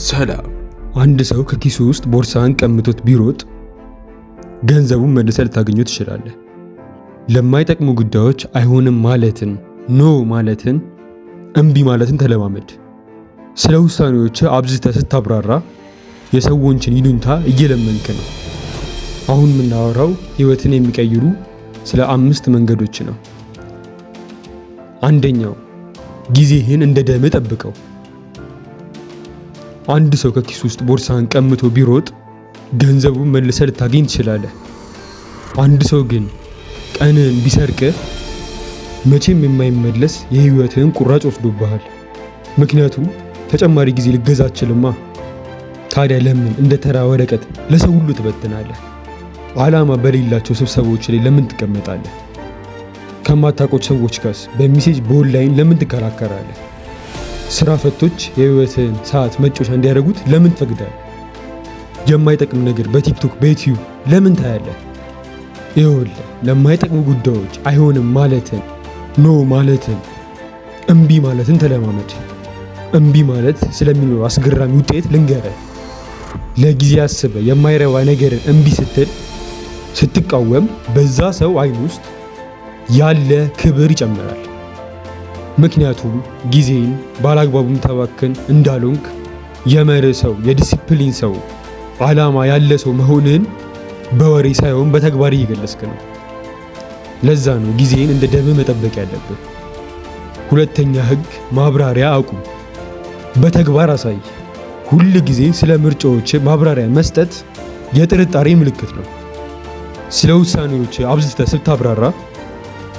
ሰላም። አንድ ሰው ከኪሱ ውስጥ ቦርሳን ቀምቶት ቢሮጥ ገንዘቡን መልሰህ ልታገኘው ትችላለህ። ለማይጠቅሙ ጉዳዮች አይሆንም ማለትን፣ ኖ ማለትን፣ እምቢ ማለትን ተለማመድ። ስለ ውሳኔዎች አብዝተህ ስታብራራ የሰዎችን ይሉኝታ እየለመንክ ነው። አሁን የምናወራው ህይወትን የሚቀይሩ ስለ 5 መንገዶች ነው። አንደኛው ጊዜህን እንደ ደም ጠብቀው። አንድ ሰው ከኪሱ ውስጥ ቦርሳን ቀምቶ ቢሮጥ ገንዘቡን መልሰህ ልታገኝ ትችላለህ። አንድ ሰው ግን ቀንን ቢሰርቅህ መቼም የማይመለስ የህይወትህን ቁራጭ ወስዶብሃል። ምክንያቱም ተጨማሪ ጊዜ ልገዛ አትችልማ። ታዲያ ለምን እንደ ተራ ወረቀት ለሰው ሁሉ ትበትናለህ? ዓላማ በሌላቸው ስብሰባዎች ላይ ለምን ትቀመጣለህ? ከማታውቁት ሰዎች ጋር በሜሴጅ በኦንላይን ለምን ትከራከራለህ? ስራ ፈቶች የህይወትን ሰዓት መጮቻ እንዲያደርጉት ለምን ትፈቅዳለህ? የማይጠቅም ነገር በቲክቶክ በዩቲዩብ ለምን ታያለህ? ይኸውልህ ለማይጠቅሙ ጉዳዮች አይሆንም ማለትን፣ ኖ ማለትን፣ እምቢ ማለትን ተለማመድ። እምቢ ማለት ስለሚኖረው አስገራሚ ውጤት ልንገርህ። ለጊዜ አስበህ የማይረባ ነገርን እምቢ ስትቃወም በዛ ሰው አይን ውስጥ ያለ ክብር ይጨምራል። ምክንያቱም ጊዜን ባላግባቡም ተባክን እንዳልሆንክ የመርህ ሰው፣ የዲሲፕሊን ሰው፣ ዓላማ ያለ ሰው መሆንን በወሬ ሳይሆን በተግባር እየገለጽክ ነው። ለዛ ነው ጊዜን እንደ ደም መጠበቅ ያለብህ። ሁለተኛ ህግ ማብራሪያ አቁም፣ በተግባር አሳይ። ሁል ጊዜ ስለ ምርጫዎች ማብራሪያ መስጠት የጥርጣሬ ምልክት ነው። ስለ ውሳኔዎች አብዝተህ ስታብራራ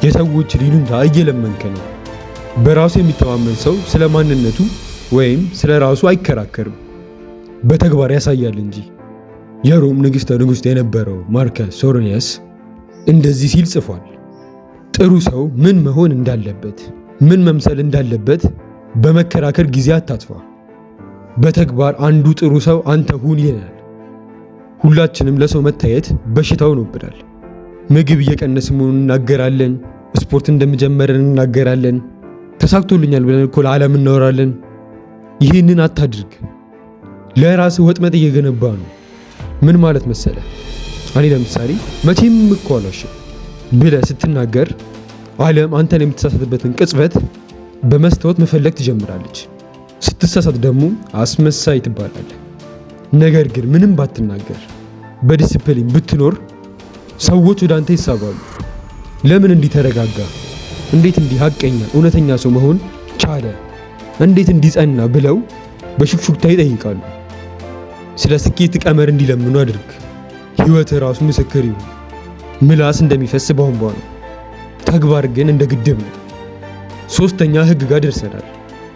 የሰዎችን ይሉኝታ እየለመንክ ነው። በራሱ የሚተማመን ሰው ስለ ማንነቱ ወይም ስለ ራሱ አይከራከርም፣ በተግባር ያሳያል እንጂ። የሮም ንጉሥ የነበረው ማርከስ አውሬሊየስ እንደዚህ ሲል ጽፏል። ጥሩ ሰው ምን መሆን እንዳለበት፣ ምን መምሰል እንዳለበት በመከራከር ጊዜ አታጥፋ። በተግባር አንዱ ጥሩ ሰው አንተ ሁን ይላል። ሁላችንም ለሰው መታየት በሽታው ሆኖብናል። ምግብ እየቀነስን መሆኑን እናገራለን፣ ስፖርት እንደምጀመረን እናገራለን፣ ተሳክቶልኛል ብለን እኮ ለዓለም እናወራለን። ይህንን አታድርግ። ለራስህ ወጥመድ እየገነባ ነው። ምን ማለት መሰለ? እኔ ለምሳሌ መቼም እኮ አልዋሽም ብለህ ስትናገር ዓለም አንተን የምትሳሳትበትን ቅጽበት በመስታወት መፈለግ ትጀምራለች። ስትሳሳት ደግሞ አስመሳይ ትባላለህ። ነገር ግን ምንም ባትናገር በዲሲፕሊን ብትኖር ሰዎች ወደ አንተ ይሳባሉ። ለምን እንዲህ ተረጋጋ? እንዴት እንዲህ ሐቀኛ እውነተኛ ሰው መሆን ቻለ? እንዴት እንዲጸና ብለው በሹክሹክታ ይጠይቃሉ። ስለ ስኬት ቀመር እንዲለምኑ አድርግ። ህይወት ራሱ ምስክር ይሁን። ምላስ እንደሚፈስ ቧንቧ ነው፣ ተግባር ግን እንደ ግድብ ነው። ሶስተኛ ህግ ጋር ደርሰናል።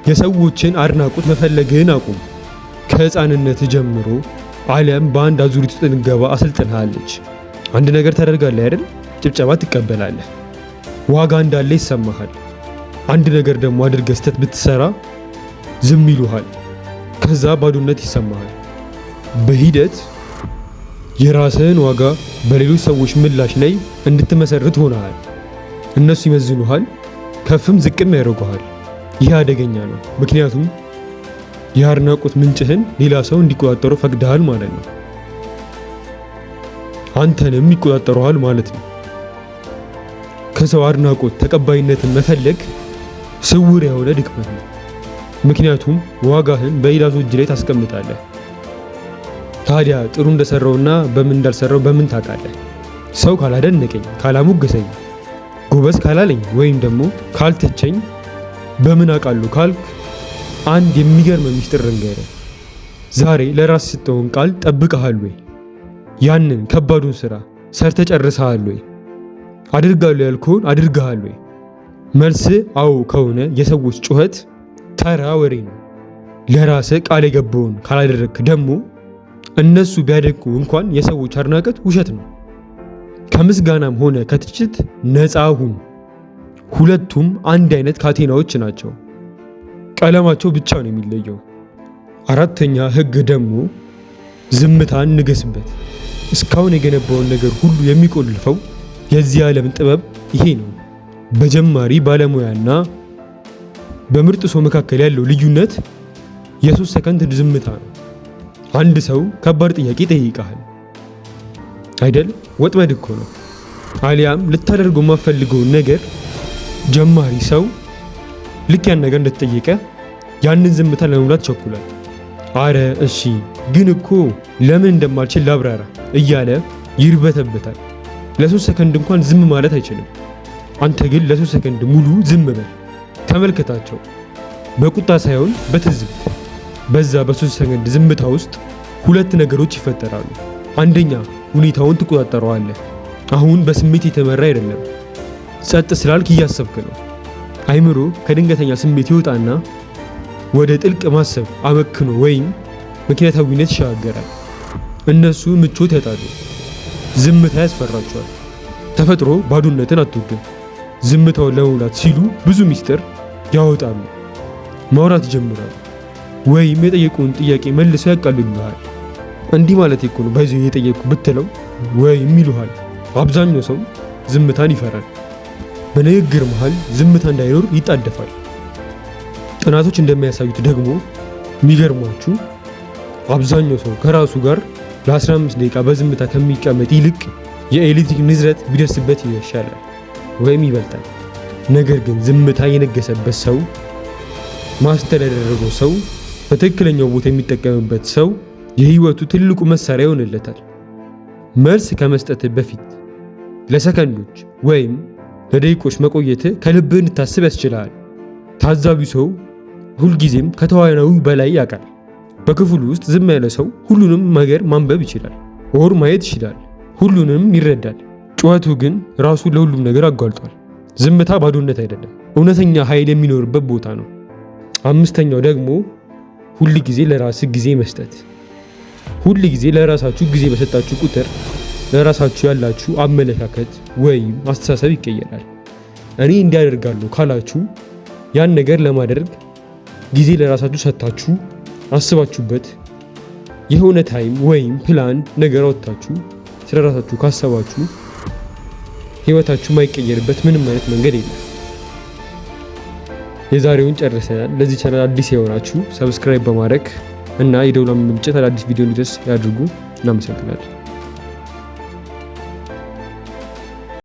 የሰዎችን አድናቆት መፈለግህን አቁም። ከህፃንነት ጀምሮ ዓለም በአንድ አዙሪት ውስጥ እንገባ አሰልጥንሃለች። አንድ ነገር ታደርጋለህ አይደል? ጭብጨባ ትቀበላለህ፣ ዋጋ እንዳለ ይሰማሃል። አንድ ነገር ደግሞ አድርገህ ስተት ብትሰራ ዝም ይሉሃል፣ ከዛ ባዶነት ይሰማሃል። በሂደት የራስህን ዋጋ በሌሎች ሰዎች ምላሽ ላይ እንድትመሰርት ሆነሃል። እነሱ ይመዝኑሃል፣ ከፍም ዝቅም ያደርጉሃል። ይህ አደገኛ ነው፣ ምክንያቱም የአድናቆት ምንጭህን ሌላ ሰው እንዲቆጣጠሩ ፈቅደሃል ማለት ነው። አንተንም ይቆጣጠሩሃል ማለት ነው። ከሰው አድናቆት ተቀባይነትን መፈለግ ስውር የሆነ ድክመት ነው፣ ምክንያቱም ዋጋህን በሌላ ሰው እጅ ላይ ታስቀምጣለህ። ታዲያ ጥሩ እንደሰራውና በምን እንዳልሰራው በምን ታውቃለህ? ሰው ካላደነቀኝ፣ ካላሞገሰኝ፣ ጎበዝ ካላለኝ ወይም ደግሞ ካልተቸኝ በምን አውቃለሁ ካልክ አንድ የሚገርም ሚስጥር ልንገርህ። ዛሬ ለራስ ስትሆን ቃል ጠብቀሃል ወይ? ያንን ከባዱን ስራ ሰርተ ጨርሰሃል ወይ? አድርጋለሁ ያልኩህን አድርገሃል ወይ? መልስ አዎ ከሆነ የሰዎች ጩኸት ተራ ወሬ ነው። ለራስህ ቃል የገባውን ካላደረግክ ደግሞ እነሱ ቢያደንቁ እንኳን የሰዎች አድናቆት ውሸት ነው። ከምስጋናም ሆነ ከትችት ነፃ ሁን። ሁለቱም አንድ አይነት ካቴናዎች ናቸው፣ ቀለማቸው ብቻ ነው የሚለየው። አራተኛ ህግ ደግሞ ዝምታን ንገስበት። እስካሁን የገነባውን ነገር ሁሉ የሚቆልፈው የዚህ ዓለም ጥበብ ይሄ ነው። በጀማሪ ባለሙያና በምርጥ ሰው መካከል ያለው ልዩነት የ3 ሰከንድ ዝምታ ነው። አንድ ሰው ከባድ ጥያቄ ጠይቀሃል አይደል? ወጥመድ እኮ ነው። አሊያም ልታደርገው የማፈልገውን ነገር ጀማሪ ሰው ልክ ያን ነገር እንደተጠየቀ ያንን ዝምታ ለመሙላት ቸኩሏል። አረ እሺ ግን እኮ ለምን እንደማልችል ላብራራ እያለ ይርበተበታል። ለ3 ሰከንድ እንኳን ዝም ማለት አይችልም። አንተ ግን ለ3 ሰከንድ ሙሉ ዝም በል። ተመልከታቸው፣ በቁጣ ሳይሆን በትዝብት። በዛ በ3 ሰከንድ ዝምታ ውስጥ 2 ነገሮች ይፈጠራሉ። አንደኛ ሁኔታውን ትቆጣጠረዋለህ። አሁን በስሜት የተመራ አይደለም። ጸጥ ስላልክ እያሰብክ ነው። አይምሮ ከድንገተኛ ስሜት ይወጣና ወደ ጥልቅ ማሰብ አመክኖ ወይም ምክንያታዊነት ይሻገራል። እነሱ ምቾት ያጣሉ። ዝምታ ያስፈራቸዋል። ተፈጥሮ ባዶነትን አትወድም። ዝምታውን ለመሙላት ሲሉ ብዙ ሚስጥር ያወጣሉ። ማውራት ይጀምራሉ። ወይም የጠየቁን ጥያቄ መልሰው ያቃልሉሃል። እንዲህ ማለት እኮ ነው ባይዘው የጠየቁ ብትለው ወይም ይሉሃል። አብዛኛው ሰው ዝምታን ይፈራል። በንግግር መሃል ዝምታ እንዳይኖር ይጣደፋል። ጥናቶች እንደሚያሳዩት ደግሞ የሚገርሟችሁ አብዛኛው ሰው ከራሱ ጋር ለ15 ደቂቃ በዝምታ ከሚቀመጥ ይልቅ የኤሌክትሪክ ንዝረት ቢደርስበት ይሻላል ወይም ይበልጣል። ነገር ግን ዝምታ የነገሰበት ሰው፣ ማስተር ያደረገው ሰው፣ በትክክለኛው ቦታ የሚጠቀምበት ሰው የህይወቱ ትልቁ መሳሪያ ይሆንለታል። መልስ ከመስጠት በፊት ለሰከንዶች ወይም ለደቂቆች መቆየት ከልብህ እንድታስብ ያስችላል። ታዛቢው ሰው ሁልጊዜም ከተዋናዩ በላይ ያውቃል። በክፍሉ ውስጥ ዝም ያለ ሰው ሁሉንም ነገር ማንበብ ይችላል ወር ማየት ይችላል፣ ሁሉንም ይረዳል። ጩኸቱ ግን ራሱ ለሁሉም ነገር አጋልጧል። ዝምታ ባዶነት አይደለም፣ እውነተኛ ኃይል የሚኖርበት ቦታ ነው። አምስተኛው ደግሞ ሁል ጊዜ ለራስህ ጊዜ መስጠት። ሁል ጊዜ ለራሳችሁ ጊዜ በሰጣችሁ ቁጥር ለራሳችሁ ያላችሁ አመለካከት ወይም አስተሳሰብ ይቀየራል። እኔ እንዲያደርጋለሁ ካላችሁ ያን ነገር ለማድረግ ጊዜ ለራሳችሁ ሰጣችሁ አስባችሁበት የሆነ ታይም ወይም ፕላን ነገር አወጣችሁ ስለ ራሳችሁ ካሰባችሁ ህይወታችሁ ማይቀየርበት ምንም አይነት መንገድ የለም። የዛሬውን ጨርሰናል። ለዚህ ቻናል አዲስ የሆናችሁ ሰብስክራይብ በማድረግ እና የደውል ምልክቱን አዲስ ቪዲዮ እንዲደርስ ያድርጉ። እናመሰግናለን።